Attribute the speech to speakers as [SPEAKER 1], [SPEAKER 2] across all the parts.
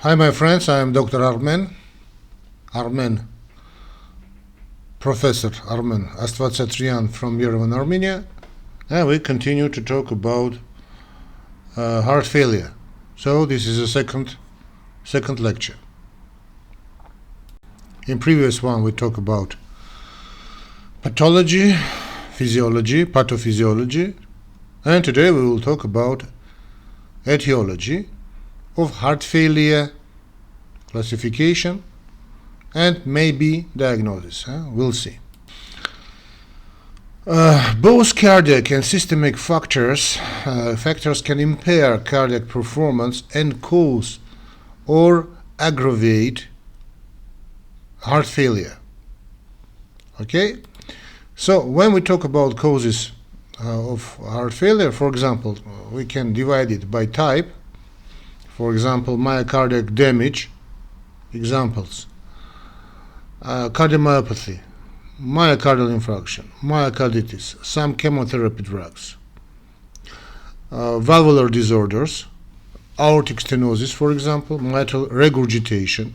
[SPEAKER 1] Hi my friends, I am Dr. Armen, Professor Armen Astvatsatryan from Yerevan, Armenia, and we continue to talk about heart failure. So this is a second lecture. In previous one we talked about pathology, physiology, pathophysiology, and today we will talk about etiology of heart failure, classification, and maybe diagnosis. We'll see. Both cardiac and systemic factors can impair cardiac performance and cause or aggravate heart failure. Okay? So when we talk about causes of heart failure, for example, we can divide it by type. For example, myocardial damage, examples, cardiomyopathy, myocardial infarction, myocarditis, some chemotherapy drugs, valvular disorders, aortic stenosis, for example, mitral regurgitation,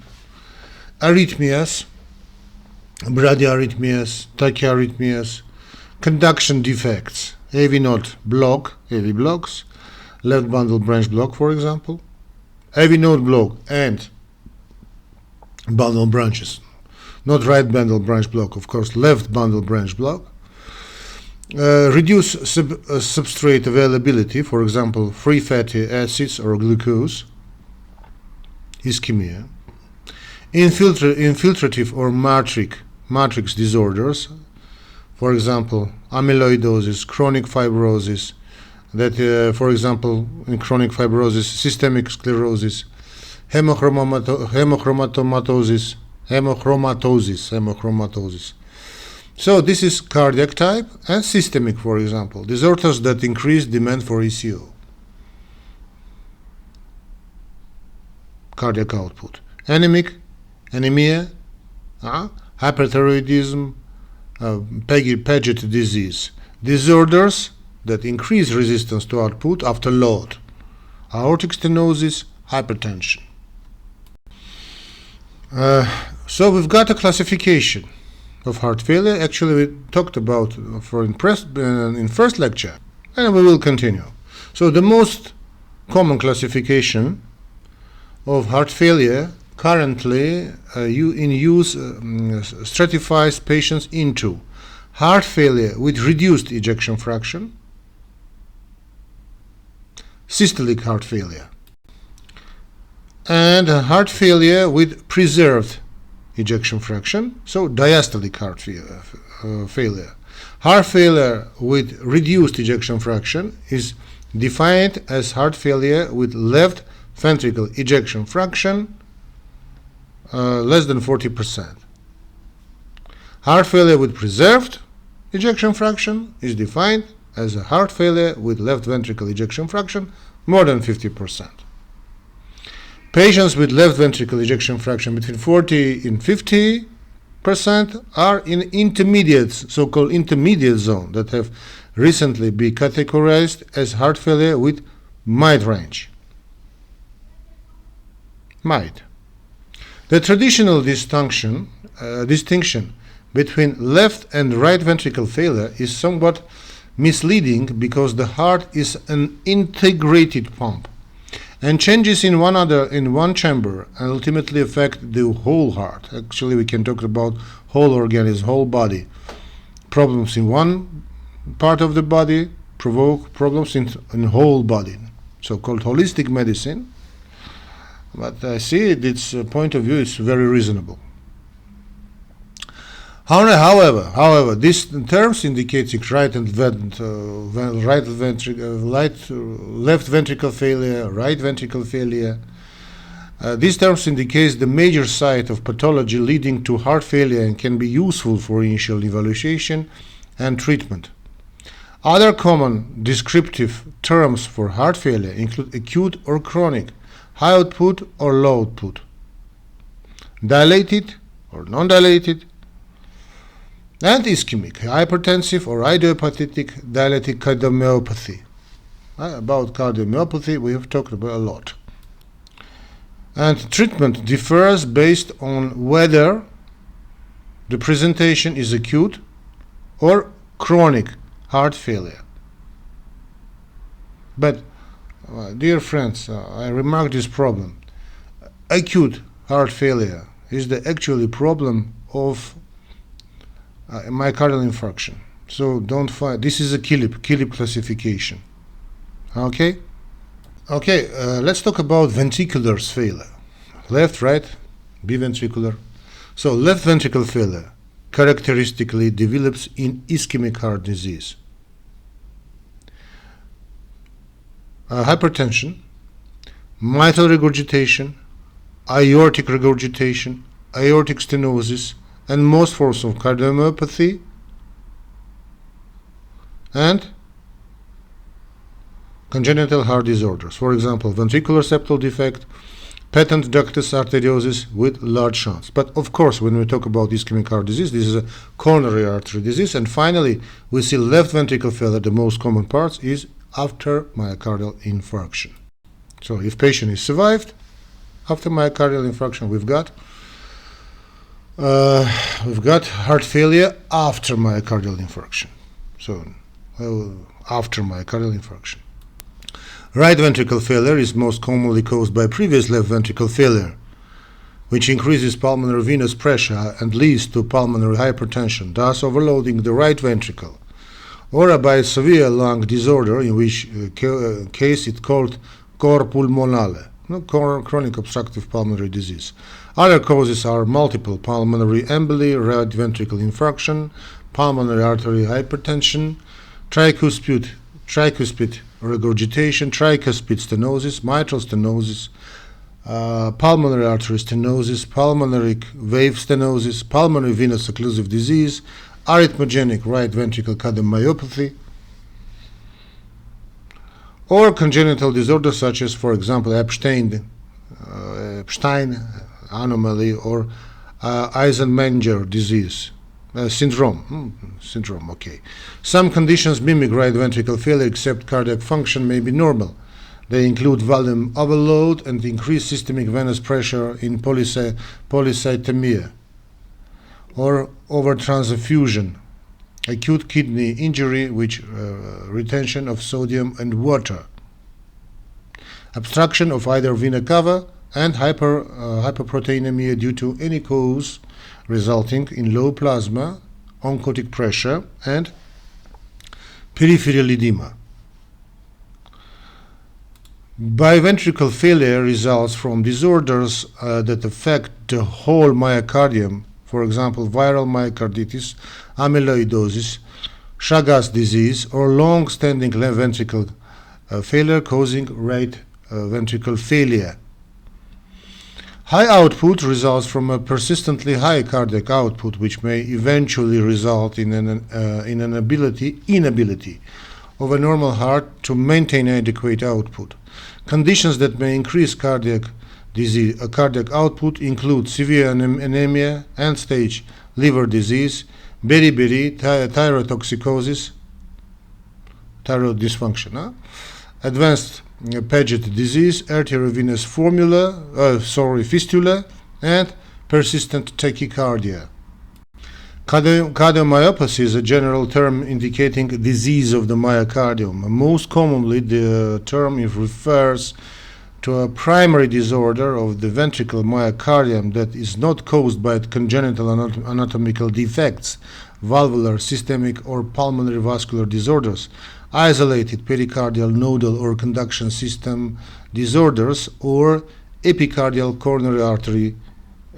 [SPEAKER 1] arrhythmias, bradyarrhythmias, tachyarrhythmias, conduction defects, AV node block, AV blocks, left bundle branch block, for example, AV node block and bundle branches, not right bundle branch block, of course, left bundle branch block. Reduce substrate availability, for example, free fatty acids or glucose, ischemia. Infiltrative or matrix disorders, for example, amyloidosis, chronic fibrosis, that, for example, in chronic fibrosis, systemic sclerosis, hemochromatosis. So this is cardiac type, and systemic, for example, disorders that increase demand for ECO, cardiac output. Anemia, hyperthyroidism, Paget disease, disorders that increase resistance to output after load, aortic stenosis, hypertension. So we've got a classification of heart failure. Actually, we talked about in first lecture, and we will continue. So the most common classification of heart failure currently in use stratifies patients into heart failure with reduced ejection fraction, systolic heart failure, and heart failure with preserved ejection fraction, so diastolic heart failure. Heart failure with reduced ejection fraction is defined as heart failure with left ventricle ejection fraction less than 40%. Heart failure with preserved ejection fraction is defined as a heart failure with left ventricle ejection fraction more than 50%. Patients with left ventricle ejection fraction between 40 and 50% are in intermediate, so-called intermediate zone, that have recently been categorized as heart failure with mild range. Mild. The traditional distinction between left and right ventricle failure is somewhat misleading because the heart is an integrated pump, and changes in one chamber ultimately affect the whole heart. Actually, we can talk about whole organism, whole body. Problems in one part of the body provoke problems in whole body, so-called holistic medicine. But I see its point of view is very reasonable. However, these terms indicate left ventricle failure, right ventricle failure. These terms indicate the major site of pathology leading to heart failure and can be useful for initial evaluation and treatment. Other common descriptive terms for heart failure include acute or chronic, high output or low output, dilated or non-dilated, and ischemic, hypertensive or idiopathic dilated cardiomyopathy. About cardiomyopathy we have talked about a lot. And treatment differs based on whether the presentation is acute or chronic heart failure. But, dear friends, I remark this problem. Acute heart failure is the actual problem of myocardial infarction. So don't fight. This is a KILIP classification. Okay? Okay, let's talk about ventricular failure. Left, right, biventricular. So left ventricle failure characteristically develops in ischemic heart disease. Hypertension, mitral regurgitation, aortic regurgitation, aortic stenosis, and most forms of cardiomyopathy, and congenital heart disorders. For example, ventricular septal defect, patent ductus arteriosus with large shunts. But of course, when we talk about ischemic heart disease, this is a coronary artery disease. And finally, we see left ventricle failure. The most common part is after myocardial infarction. So if patient is survived after myocardial infarction, we've got heart failure after myocardial infarction. So after myocardial infarction. Right ventricle failure is most commonly caused by previous left ventricle failure, which increases pulmonary venous pressure and leads to pulmonary hypertension, thus overloading the right ventricle, or by severe lung disorder, in which case it's called cor pulmonale, chronic obstructive pulmonary disease. Other causes are multiple pulmonary emboli, right ventricle infarction, pulmonary artery hypertension, tricuspid regurgitation, tricuspid stenosis, mitral stenosis, pulmonary artery stenosis, pulmonary valve stenosis, pulmonary venous occlusive disease, arrhythmogenic right ventricle cardiomyopathy, or congenital disorders such as, for example, Epstein anomaly or Eisenmenger disease. Syndrome, okay. Some conditions mimic right ventricle failure, except cardiac function may be normal. They include volume overload and increased systemic venous pressure in polycythemia, or overtransfusion, acute kidney injury, which retention of sodium and water, obstruction of either vena cava, and hyperproteinemia due to any cause resulting in low plasma, oncotic pressure, and peripheral edema. Biventricular failure results from disorders that affect the whole myocardium, for example, viral myocarditis, amyloidosis, Chagas disease, or long-standing left ventricle failure causing right ventricle failure. High output results from a persistently high cardiac output, which may eventually result in an inability of a normal heart to maintain adequate output. Conditions that may increase cardiac output include severe anemia, end-stage liver disease, beriberi, thyrotoxicosis, thyroid dysfunction, advanced Paget disease, arteriovenous fistula, and persistent tachycardia. Cardiomyopathy is a general term indicating disease of the myocardium. Most commonly, the term refers to a primary disorder of the ventricular myocardium that is not caused by congenital anatomical defects, valvular, systemic, or pulmonary vascular disorders, isolated pericardial nodal or conduction system disorders, or epicardial coronary artery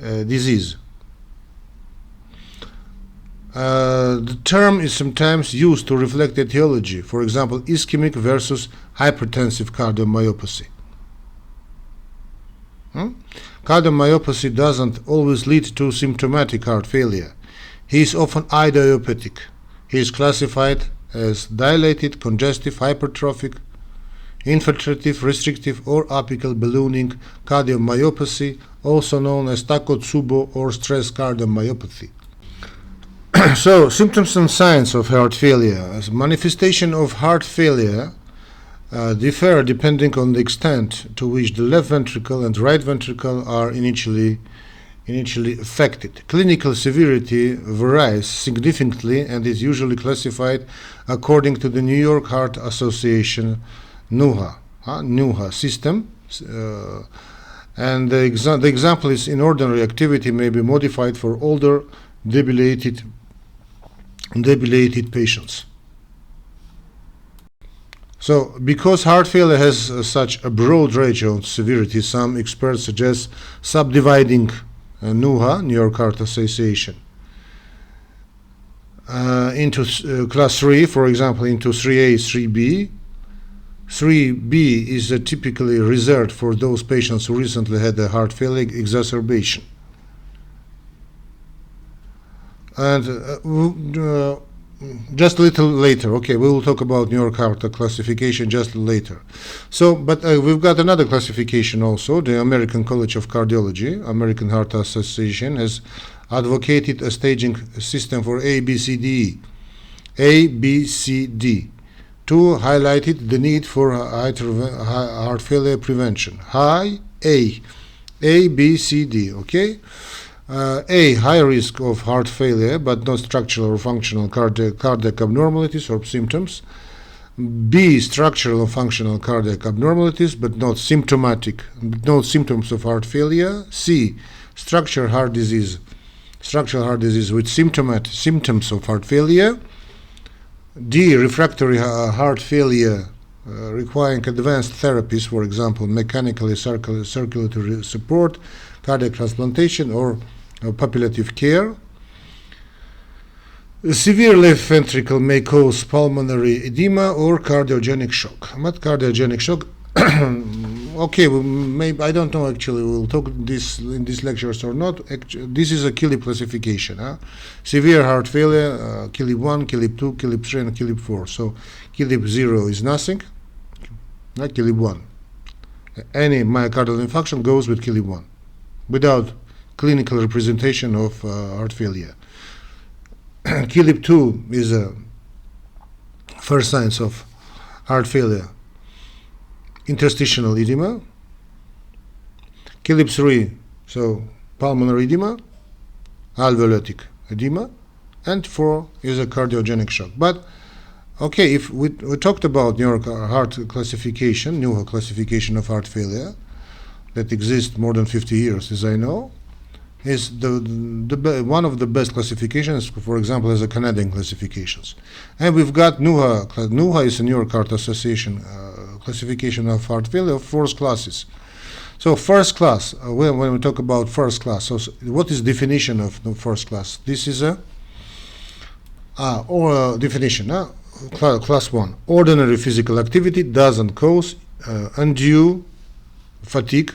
[SPEAKER 1] disease. The term is sometimes used to reflect etiology, for example, ischemic versus hypertensive cardiomyopathy. Cardiomyopathy doesn't always lead to symptomatic heart failure. He is often idiopathic. He is classified as dilated, congestive, hypertrophic, infiltrative, restrictive, or apical ballooning cardiomyopathy, also known as Takotsubo or stress cardiomyopathy. So, symptoms and signs of heart failure. As manifestation of heart failure differ depending on the extent to which the left ventricle and right ventricle are initially affected. Clinical severity varies significantly and is usually classified according to the New York Heart Association NYHA system. And the example is in ordinary activity may be modified for older debilitated patients. So, because heart failure has such a broad range of severity, some experts suggest subdividing NYHA, New York Heart Association, into class 3, for example, into 3A, 3B. 3B is typically reserved for those patients who recently had a heart failure exacerbation. And just a little later, okay, we will talk about New York Heart classification just later. So, but we've got another classification also. The American College of Cardiology, American Heart Association, has advocated a staging system for A, B, C, D, A, B, C, D, to highlight the need for heart failure prevention. High, A, B, C, D, okay? A, high risk of heart failure, but not structural or functional cardiac abnormalities or symptoms. B, structural or functional cardiac abnormalities, but not symptomatic, no symptoms of heart failure. C, structural heart disease with symptoms of heart failure. D, refractory heart failure requiring advanced therapies, for example, mechanically circulatory support, cardiac transplantation, or palliative care. Severe left ventricle may cause pulmonary edema or cardiogenic shock. What cardiogenic shock? Okay, maybe I don't know. Actually, we'll talk this in these lectures or not. This is a KILIP classification. Severe heart failure, KILIP 1, KILIP 2, KILIP 3, and KILIP 4. So KILIP 0 is nothing. Not KILIP 1. Any myocardial infarction goes with KILIP 1, without clinical representation of heart failure. KILIP 2 is a first signs of heart failure. Interstitial edema. KILIP 3, so pulmonary edema, alveolar edema, and 4 is a cardiogenic shock. But okay, if we talked about New York Heart classification, NYHA classification of heart failure, that exists more than 50 years, as I know, is one of the best classifications, for example, as a Canadian classifications. And we've got NYHA. NYHA is a New York Heart Association classification of heart failure of 4 classes. So first class, when we talk about first class, so what is definition of the first class? This is a definition. Class 1, ordinary physical activity doesn't cause undue fatigue,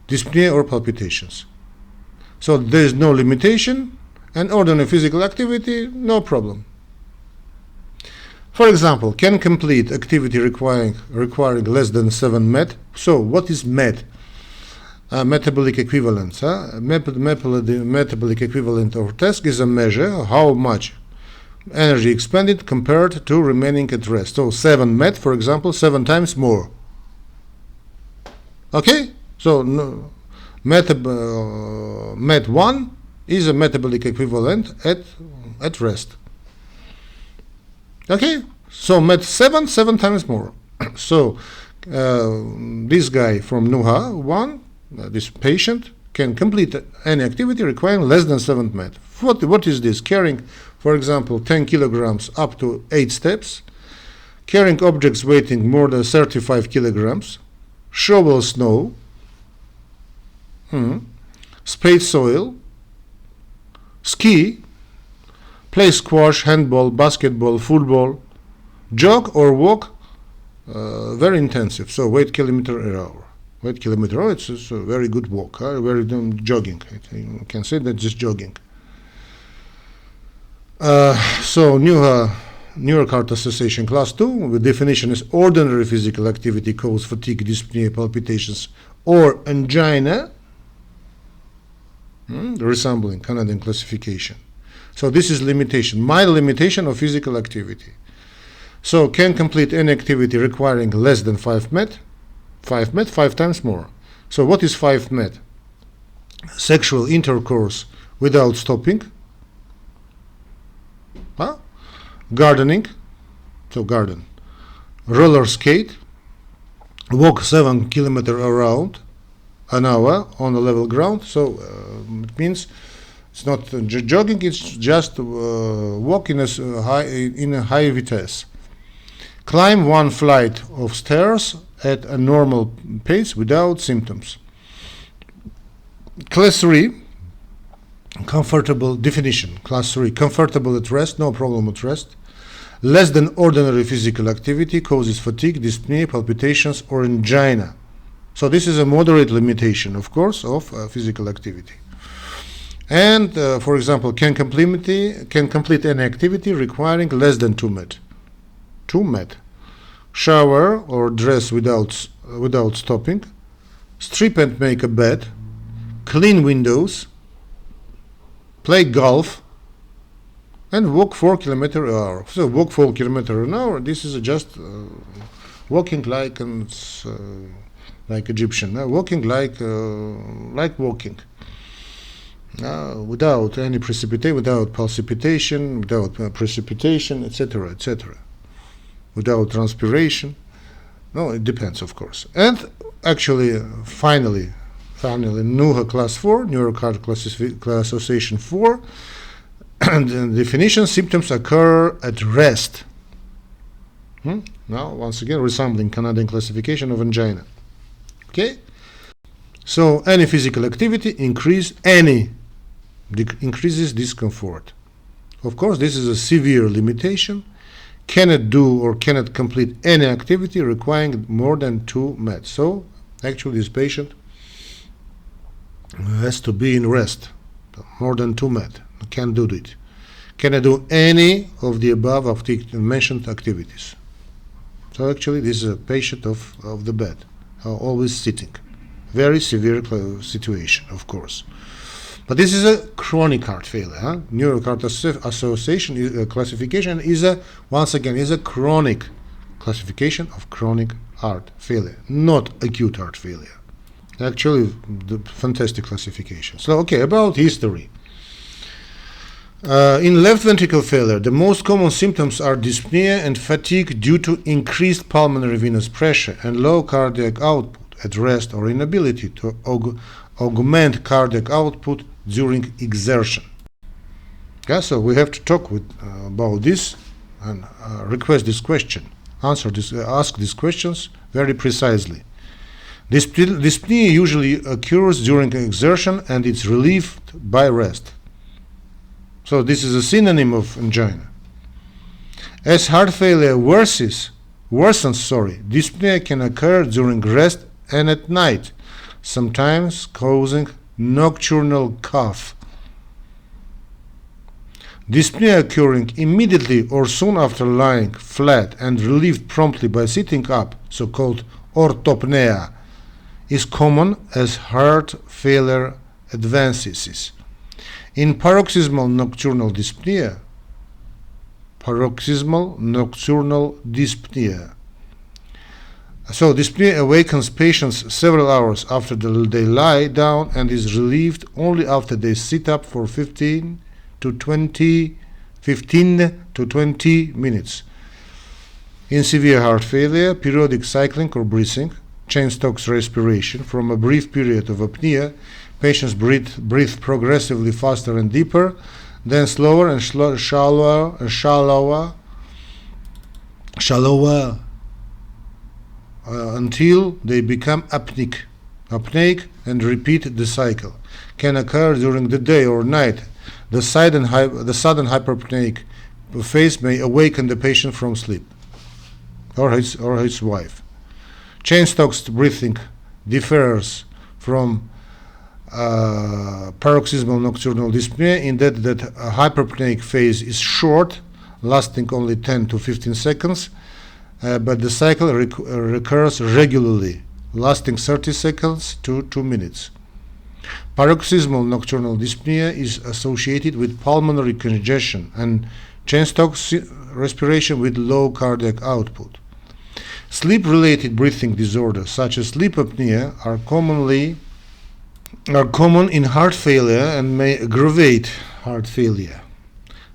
[SPEAKER 1] dyspnea or palpitations. So there is no limitation, and ordinary physical activity, no problem. For example, can complete activity requiring less than 7 MET. So what is MET? Metabolic equivalence. Metabolic equivalent or task is a measure of how much energy expended compared to remaining at rest. So 7 MET, for example, 7 times more. Okay? So MET 1 is a metabolic equivalent at rest. Okay? So MET 7 times more. So this guy from NYHA 1, this patient, can complete any activity requiring less than 7 MET. What is this? Carrying, for example, 10 kilograms up to 8 steps, carrying objects weighing more than 35 kilograms, shovel snow, spade soil, ski, play squash, handball, basketball, football, jog or walk, very intensive. So 8 kilometers per hour. 8 kilometers per hour, it's a very good walk, very jogging. You can say that just jogging. So New York Heart Association Class 2, the definition is ordinary physical activity causes fatigue, dyspnea, palpitations, or angina, resembling Canadian classification. So this is limitation, mild limitation of physical activity. So can complete any activity requiring less than 5 met. 5 times more. So what is 5 met? Sexual intercourse without stopping. Gardening. So garden. Roller skate. Walk 7 kilometers around an hour on a level ground. So it means it's not jogging, it's just walk in a high vitesse. Climb 1 flight of stairs at a normal pace without symptoms. Class 3, comfortable definition. Class 3, comfortable at rest, no problem at rest. Less than ordinary physical activity causes fatigue, dyspnea, palpitations, or angina. So this is a moderate limitation, of course, of physical activity. And, for example, can complete any activity requiring less than 2 met. 2 met. Shower or dress without stopping. Strip and make a bed. Clean windows. Play golf. And walk 4 kilometers an hour. So walk 4 kilometers an hour. This is just walking like Egyptian. Walking like walking. Without any precipitation, without precipitation, etc., etc. Without transpiration. No, it depends, of course. And actually, finally, NYHA class 4, Neurocardiac classification 4, and the definition: symptoms occur at rest. Now, once again, resembling Canadian classification of angina. Okay? So, any physical activity increases discomfort. Of course, this is a severe limitation. Cannot do or cannot complete any activity requiring more than 2 met. So, actually, this patient has to be in rest. More than 2 met. Can't do it. Cannot do any of the above mentioned activities. So, actually, this is a patient of the bed, always sitting. Very severe situation, of course. But this is a chronic heart failure. Neurocardiac association classification is a chronic classification of chronic heart failure, not acute heart failure. Actually, the fantastic classification. So, okay, about history. In left ventricle failure, the most common symptoms are dyspnea and fatigue due to increased pulmonary venous pressure and low cardiac output at rest or inability to augment cardiac output during exertion. Yeah, so we have to talk about this and ask these questions very precisely. Dyspnea usually occurs during exertion and it's relieved by rest. So this is a synonym of angina. As heart failure worsens, dyspnea can occur during rest and at night, sometimes causing nocturnal cough. Dyspnea occurring immediately or soon after lying flat and relieved promptly by sitting up, so-called orthopnea, is common as heart failure advances. In paroxysmal nocturnal dyspnea, so dyspnea awakens patients several hours after they lie down and is relieved only after they sit up for 15 to 20 minutes. In severe heart failure, periodic cycling or breathing, chain-stocks respiration from a brief period of apnea, patients breathe progressively faster and deeper, then slower and shallower until they become apneic and repeat the cycle. Can occur during the day or night. The sudden hyperapneic phase may awaken the patient from sleep or his wife. Chain-stocks breathing differs from paroxysmal nocturnal dyspnea in that a hyperapneic phase is short, lasting only 10 to 15 seconds, but the cycle recurs regularly, lasting 30 seconds to 2 minutes. Paroxysmal nocturnal dyspnea is associated with pulmonary congestion, and chain-stocks respiration with low cardiac output. Sleep-related breathing disorders such as sleep apnea are common in heart failure and may aggravate heart failure.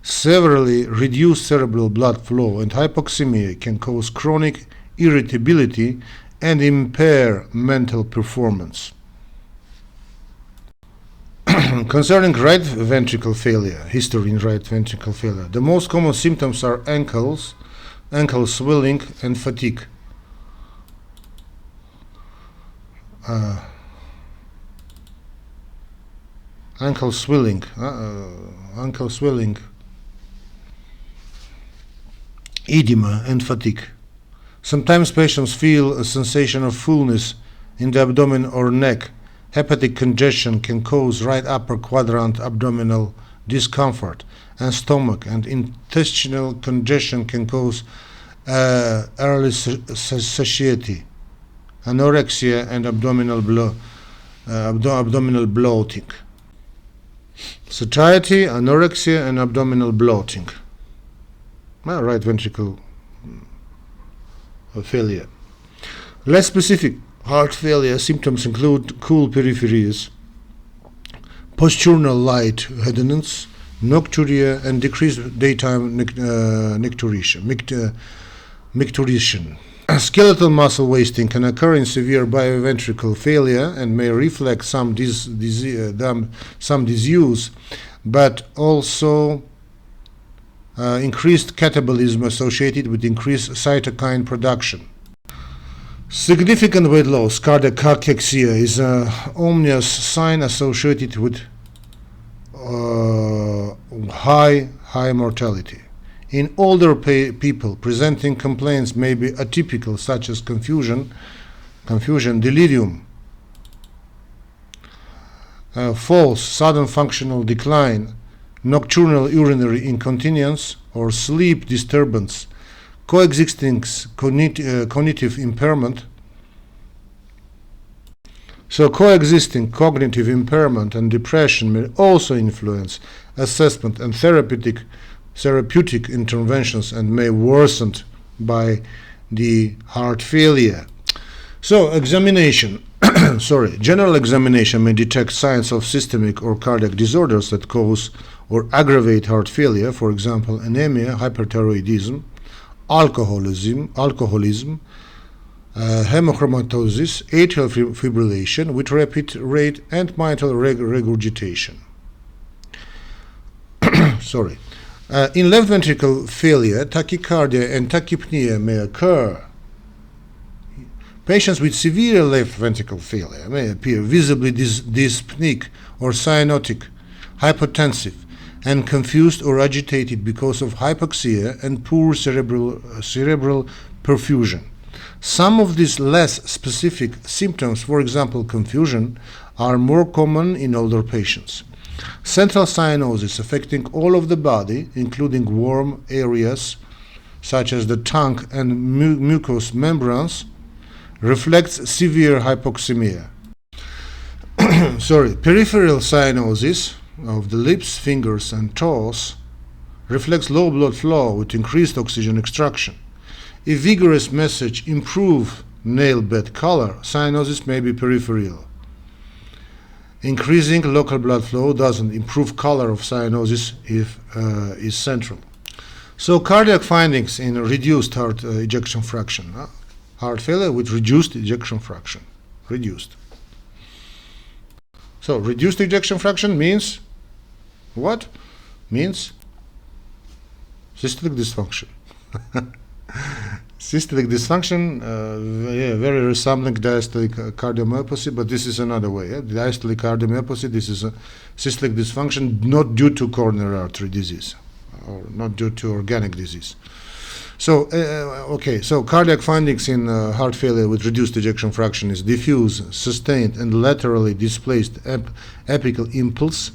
[SPEAKER 1] Severely reduced cerebral blood flow and hypoxemia can cause chronic irritability and impair mental performance. Concerning right ventricle failure, history in right ventricle failure, the most common symptoms are ankle swelling and fatigue. Ankle swelling, edema and fatigue. Sometimes patients feel a sensation of fullness in the abdomen or neck. Hepatic congestion can cause right upper quadrant abdominal discomfort, and stomach and intestinal congestion can cause early satiety, anorexia, and abdominal bloating. Satiety, anorexia, and abdominal bloating. Right ventricle failure. Less specific heart failure symptoms include cool peripheries, postural lightheadedness, nocturia, and decreased daytime micturition. Skeletal muscle wasting can occur in severe biventricular failure and may reflect some disuse, but also increased catabolism associated with increased cytokine production. Significant weight loss, cardiac cachexia, is an ominous sign associated with high mortality. In older people, presenting complaints may be atypical, such as confusion, delirium, falls, sudden functional decline, nocturnal urinary incontinence, or sleep disturbance, coexisting cognitive impairment. So coexisting cognitive impairment and depression may also influence assessment and therapeutic interventions and may worsen by the heart failure. So examination, general examination may detect signs of systemic or cardiac disorders that cause or aggravate heart failure, for example, anemia, hyperthyroidism, alcoholism, hemochromatosis, atrial fibrillation with rapid rate, and mitral regurgitation. In left ventricle failure, tachycardia and tachypnea may occur. Patients with severe left ventricle failure may appear visibly dyspneic or cyanotic, hypotensive, and confused or agitated because of hypoxia and poor cerebral perfusion. Some of these less specific symptoms, for example confusion, are more common in older patients. Central cyanosis affecting all of the body, including warm areas such as the tongue and mucous membranes, reflects severe hypoxemia. Peripheral cyanosis of the lips, fingers, and toes reflects low blood flow with increased oxygen extraction. If vigorous message improve nail bed color, cyanosis may be peripheral. Increasing local blood flow doesn't improve color of cyanosis if is central. So cardiac findings in reduced heart ejection fraction. Heart failure with reduced ejection fraction. Reduced. So reduced ejection fraction means what? Means systolic dysfunction. Systolic dysfunction, very resembling diastolic cardiomyopathy, but this is another way. Diastolic cardiomyopathy, this is a systolic dysfunction not due to coronary artery disease or not due to organic disease. So, so cardiac findings in heart failure with reduced ejection fraction is diffuse, sustained, and laterally displaced apical impulse,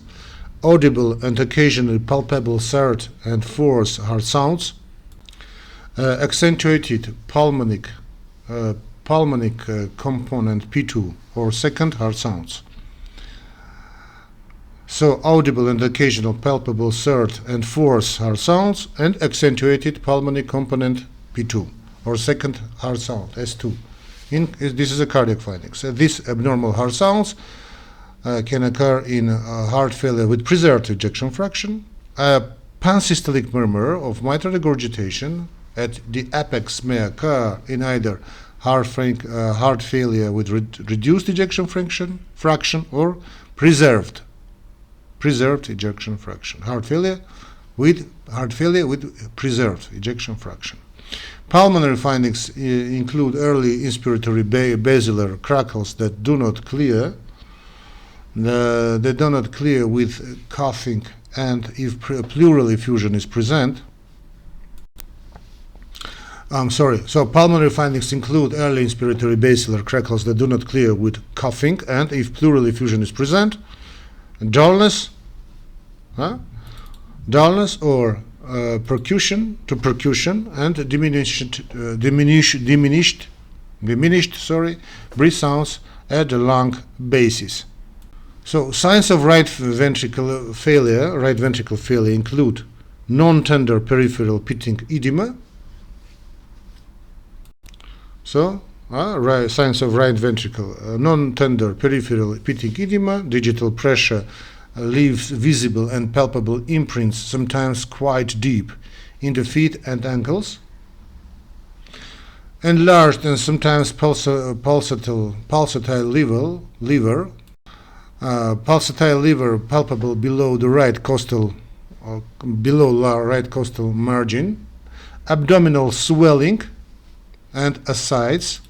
[SPEAKER 1] audible and occasionally palpable third and fourth heart sounds, accentuated pulmonic component P2 or second heart sounds, So audible and occasional palpable third and fourth heart sounds, and accentuated pulmonary component P2 or second heart sound S2. This is a cardiac finding. So these abnormal heart sounds can occur in heart failure with preserved ejection fraction. A pansystolic murmur of mitral regurgitation at the apex may occur in either heart failure with reduced ejection fraction or preserved ejection fraction. Heart failure with preserved ejection fraction. Pulmonary findings include early inspiratory basilar crackles that do not clear. They do not clear with coughing, and if pleural effusion is present. So pulmonary findings include early inspiratory basilar crackles that do not clear with coughing, and if pleural effusion is present. Dullness or percussion, and diminished breath sounds at the lung bases. So signs of right ventricle failure include non-tender peripheral pitting edema. So signs of right ventricle, non-tender peripheral pitting edema, digital pressure leaves visible and palpable imprints, sometimes quite deep, in the feet and ankles. Enlarged and sometimes pulsatile liver palpable below the right costal margin. Abdominal swelling and ascites.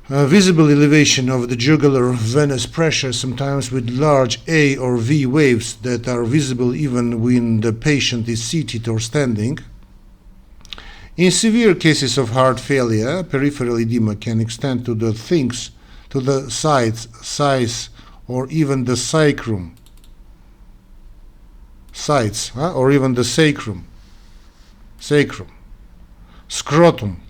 [SPEAKER 1] Visible elevation of the jugular venous pressure, sometimes with large A or V waves that are visible even when the patient is seated or standing. In severe cases of heart failure, peripheral edema can extend to the sides, or even the sacrum. Or even the sacrum. Scrotum,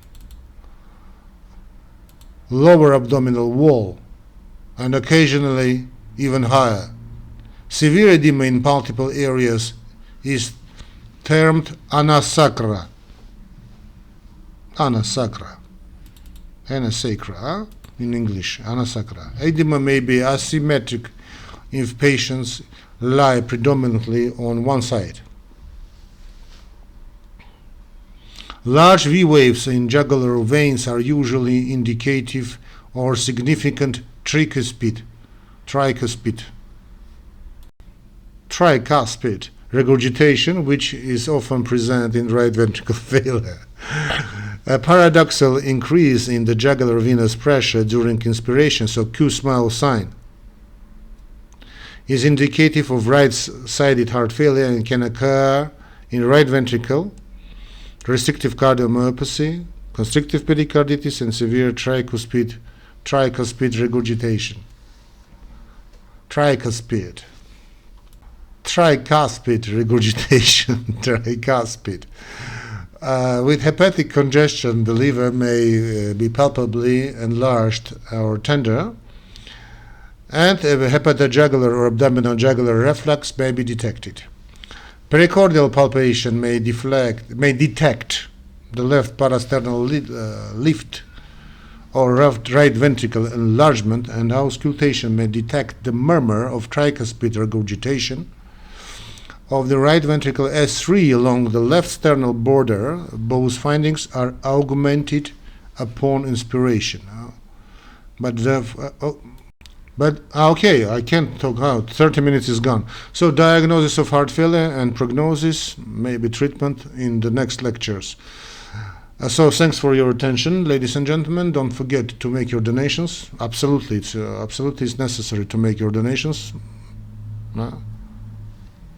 [SPEAKER 1] lower abdominal wall, and occasionally even higher. Severe edema in multiple areas is termed ana sacra. In English, ana sacra. Edema may be asymmetric if patients lie predominantly on one side. Large V waves in jugular veins are usually indicative or significant tricuspid regurgitation, which is often present in right ventricle failure. A paradoxal increase in the jugular venous pressure during inspiration, so Q-smile sign, is indicative of right-sided heart failure and can occur in right ventricle, restrictive cardiomyopathy, constrictive pericarditis, and severe tricuspid regurgitation. Tricuspid regurgitation. With hepatic congestion, the liver may be palpably enlarged or tender, and a hepatojugular or abdominal jugular reflux may be detected. Pericardial palpation may detect the left parasternal lift or right ventricle enlargement, and auscultation may detect the murmur of tricuspid regurgitation of the right ventricle S3 along the left sternal border. Both findings are augmented upon inspiration. Okay, I can't talk out. 30 minutes is gone. So diagnosis of heart failure and prognosis, maybe treatment in the next lectures. So thanks for your attention, ladies and gentlemen. Don't forget to make your donations. Absolutely, it's necessary to make your donations.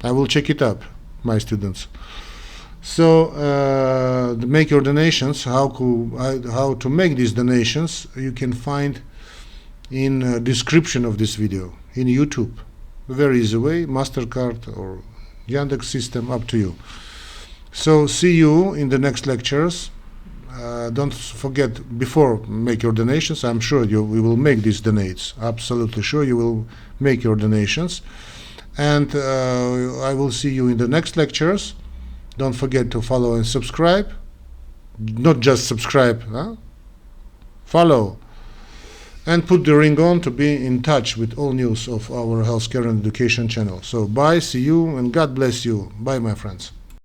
[SPEAKER 1] I will check it up, my students. So make your donations. How to make these donations you can find in description of this video in YouTube. Very easy way, MasterCard or Yandex system, up to you. So see you in the next lectures. don't forget, before make your donations. I'm sure we will make these donates. Absolutely sure you will make your donations. And I will see you in the next lectures. Don't forget to follow and subscribe. Not just subscribe, huh? Follow. And put the ring on to be in touch with all news of our healthcare and education channel. So bye, see you, and God bless you. Bye, my friends.